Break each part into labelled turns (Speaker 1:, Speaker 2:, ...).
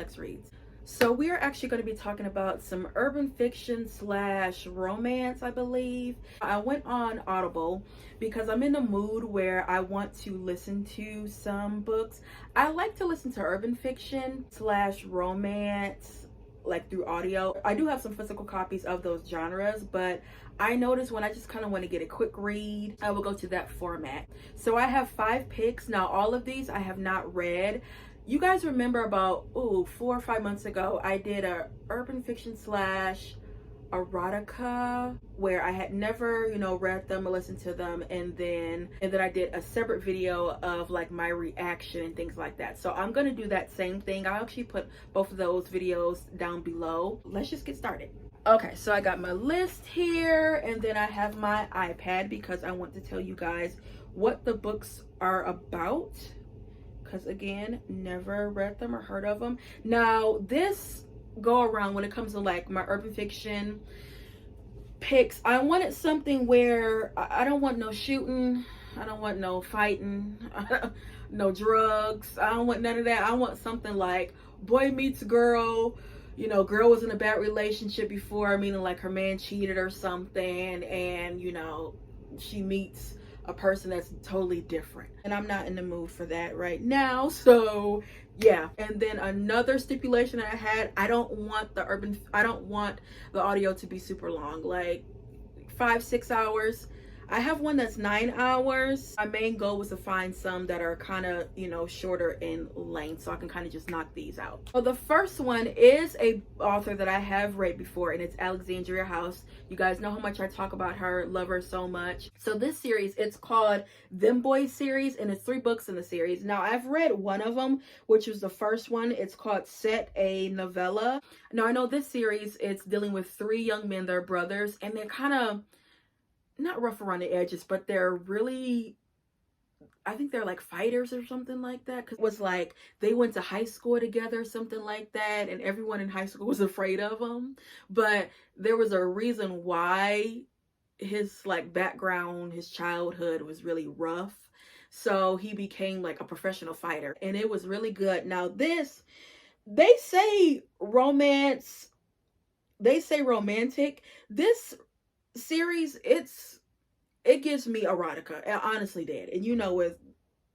Speaker 1: Lex Reads. So we are actually going to be talking about some urban fiction slash romance, I believe. I went on Audible because I'm in a mood where I want to listen to some books. I like to listen to urban fiction slash romance like through audio. I do have some physical copies of those genres, but I notice when I just kind of want to get a quick read, I will go to that format. So I have 5 picks. Now all of these I have not read. You guys remember about 4 or 5 months ago, I did a urban fiction slash erotica where I had never, read them or listened to them, and then I did a separate video of like my reaction and things like that. So I'm gonna do that same thing. I'll actually put both of those videos down below. Let's just get started. Okay, so I got my list here, and then I have my iPad because I want to tell you guys what the books are about. Because again, never read them or heard of them. Now this go around, when it comes to like my urban fiction picks, I wanted something where I don't want no shooting, I don't want no fighting, no drugs, I don't want none of that. I want something like boy meets girl, girl was in a bad relationship before, meaning like her man cheated or something, and she meets a person that's totally different, and I'm not in the mood for that right now. So yeah. And then another stipulation I had, I don't want the audio to be super long, like 5-6 hours. I have one that's 9 hours. My main goal was to find some that are kind of, shorter in length, so I can kind of just knock these out. So the first one is a author that I have read before, and it's Alexandria House. You guys know how much I talk about her, love her so much. So this series, it's called Them Boys series, and it's 3 books in the series. Now I've read one of them, which was the first one. It's called Set, a Novella. Now I know this series, it's dealing with 3 young men, they're brothers, and they're kind of not rough around the edges, but they're really, I think they're like fighters or something like that. Cause it was like they went to high school together, something like that, and everyone in high school was afraid of them. But there was a reason why his like background, his childhood was really rough. So he became like a professional fighter, and it was really good. Now this, they say romance, they say romantic. This series, it gives me erotica. It honestly did. And with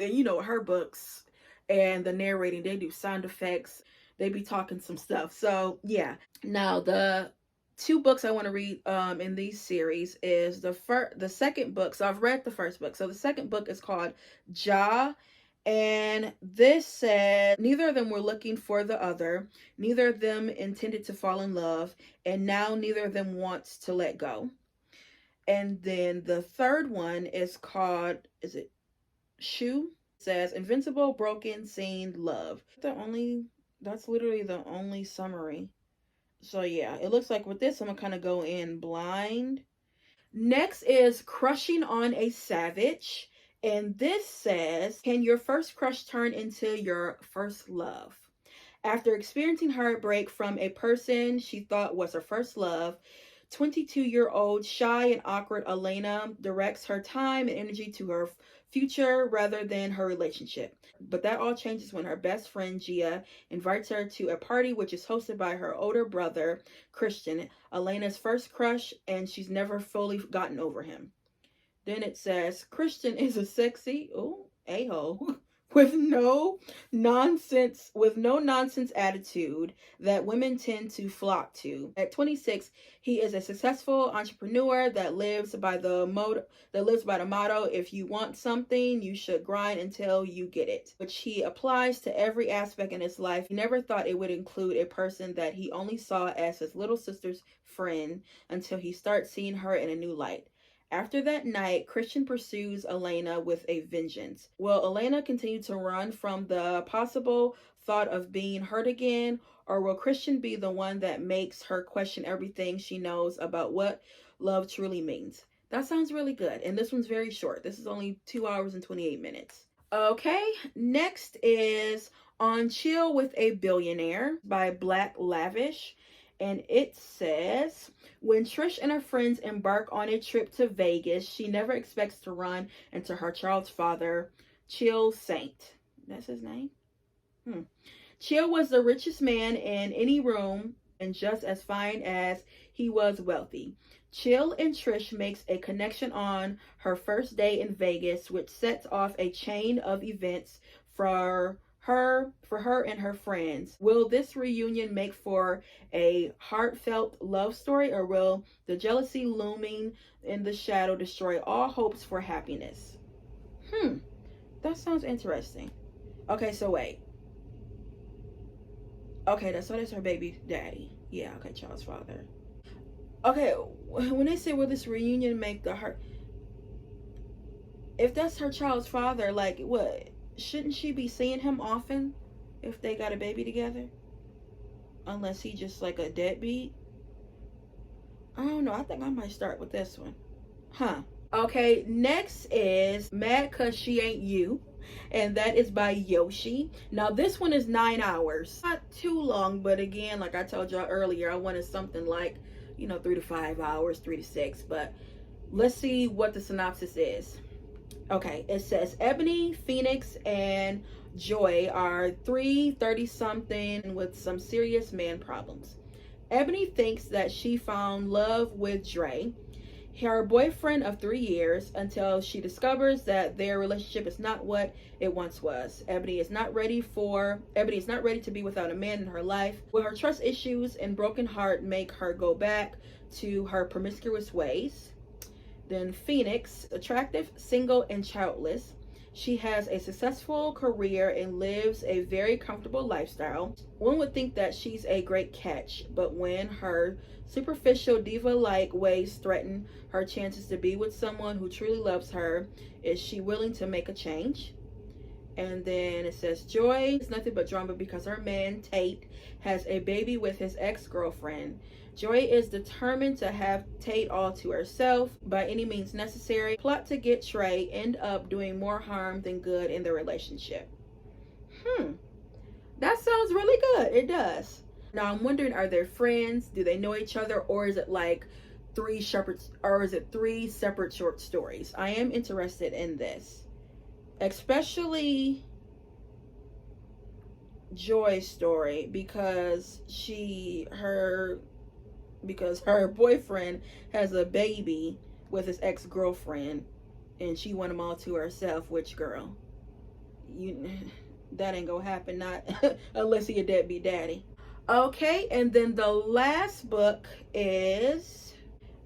Speaker 1: her books and the narrating, they do sound effects, they be talking some stuff. So yeah. Now the 2 books I want to read in these series is the second book. So I've read the first book. So the second book is called Ja. And this said, neither of them were looking for the other, neither of them intended to fall in love, and now neither of them wants to let go. And then the third one is called, is it Shoe? It says Invincible, Broken, Seen, Love. That's literally the only summary. So yeah, it looks like with this, I'm gonna kind of go in blind. Next is Crushing on a Savage. And this says, can your first crush turn into your first love? After experiencing heartbreak from a person she thought was her first love, 22-year-old shy and awkward Elena directs her time and energy to her future rather than her relationship. But that all changes when her best friend Gia invites her to a party which is hosted by her older brother Christian, Elena's first crush, and she's never fully gotten over him. Then it says Christian is a sexy a-hole with no nonsense attitude that women tend to flock to. At 26, he is a successful entrepreneur that lives by the motto, if you want something, you should grind until you get it, which he applies to every aspect in his life. He never thought it would include a person that he only saw as his little sister's friend until he starts seeing her in a new light. After that night, Christian pursues Elena with a vengeance. Will Elena continue to run from the possible thought of being hurt again, or will Christian be the one that makes her question everything she knows about what love truly means? That sounds really good, and this one's very short. This is only 2 hours and 28 minutes. Okay, next is On Chill with a Billionaire by Black Lavish. And it says, when Trish and her friends embark on a trip to Vegas, she never expects to run into her child's father, Chill Saint. That's his name? Chill was the richest man in any room and just as fine as he was wealthy. Chill and Trish makes a connection on her first day in Vegas, which sets off a chain of events for her and her friends. Will this reunion make for a heartfelt love story, or will the jealousy looming in the shadow destroy all hopes for happiness? That sounds interesting. Okay, so wait. Okay, that's her baby daddy. Yeah, okay, child's father. Okay, when they say will this reunion make the heart, if that's her child's father, like what? Shouldn't she be seeing him often if they got a baby together? Unless he just like a deadbeat. I don't know. I think I might start with this one. Okay, next is Mad Cause She Ain't You, and that is by Yoshi. Now this one is 9 hours. Not too long, but again, like I told y'all earlier, I wanted something like, 3 to 5 hours, 3 to 6, but let's see what the synopsis is. Okay, it says Ebony, Phoenix, and Joy are 30-something with some serious man problems. Ebony thinks that she found love with Dre, her boyfriend of 3 years, until she discovers that their relationship is not what it once was. Ebony is not ready to be without a man in her life. Will her trust issues and broken heart make her go back to her promiscuous ways? Then Phoenix, attractive, single, and childless. She has a successful career and lives a very comfortable lifestyle. One would think that she's a great catch, but when her superficial diva-like ways threaten her chances to be with someone who truly loves her, is she willing to make a change? And then it says Joy is nothing but drama because her man Tate has a baby with his ex-girlfriend. Joy is determined to have Tate all to herself by any means necessary. Plot to get Trey, end up doing more harm than good in the relationship. That sounds really good. It does. Now I'm wondering, are they friends? Do they know each other, or is it like three separate short stories? I am interested in this, especially Joy's story, because her boyfriend has a baby with his ex-girlfriend and she want them all to herself. Which girl? That ain't gonna happen, not unless he a deadbeat daddy. Okay, and then the last book is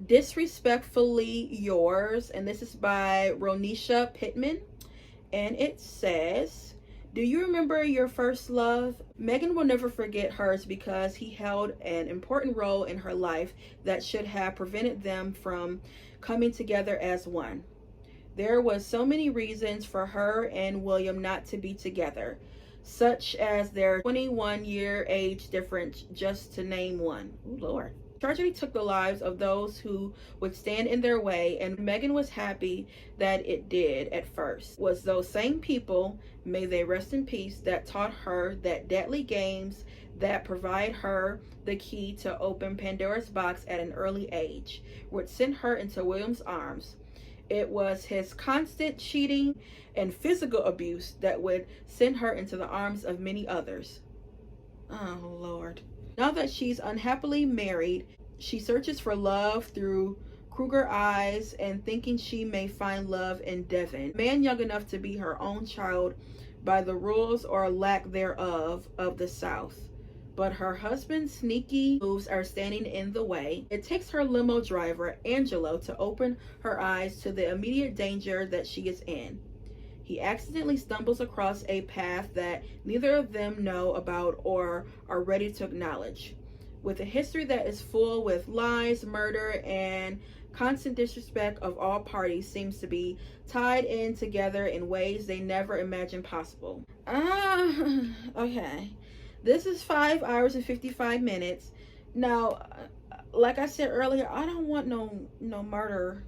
Speaker 1: Disrespectfully Yours, and this is by Ronisha Pittman, and it says, do you remember your first love? Megan will never forget hers because he held an important role in her life that should have prevented them from coming together as one. There was so many reasons for her and William not to be together, such as their 21-year age difference, just to name one. Oh, Lord. Tragedy took the lives of those who would stand in their way, and Megan was happy that it did at first. Was those same people, may they rest in peace, that taught her that deadly games that provide her the key to open Pandora's box at an early age would send her into William's arms. It was his constant cheating and physical abuse that would send her into the arms of many others. Oh, Lord. Now that she's unhappily married, she searches for love through Kruger eyes and thinking she may find love in Devin, a man young enough to be her own child by the rules or lack thereof of the South. But her husband's sneaky moves are standing in the way. It takes her limo driver, Angelo, to open her eyes to the immediate danger that she is in. He accidentally stumbles across a path that neither of them know about or are ready to acknowledge. With a history that is full with lies, murder, and constant disrespect of all parties, seems to be tied in together in ways they never imagined possible. Okay. This is 5 hours and 55 minutes. Now, like I said earlier, I don't want no murder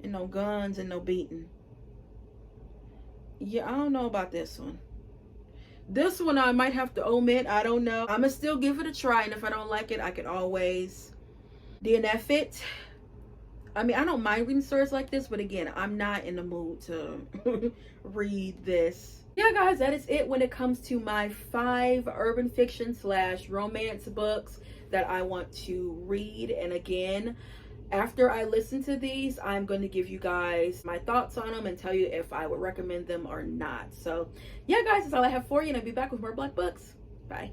Speaker 1: and no guns and no beating. Yeah, I don't know about this one. This one I might have to omit. I don't know. I'm gonna still give it a try, and if I don't like it, I can always DNF it. I mean, I don't mind reading stories like this, but again, I'm not in the mood to read this. Yeah, guys, that is it when it comes to my 5 urban fiction slash romance books that I want to read. And again, after I listen to these, I'm going to give you guys my thoughts on them and tell you if I would recommend them or not. So yeah, guys, that's all I have for you, and I'll be back with more Black books. Bye.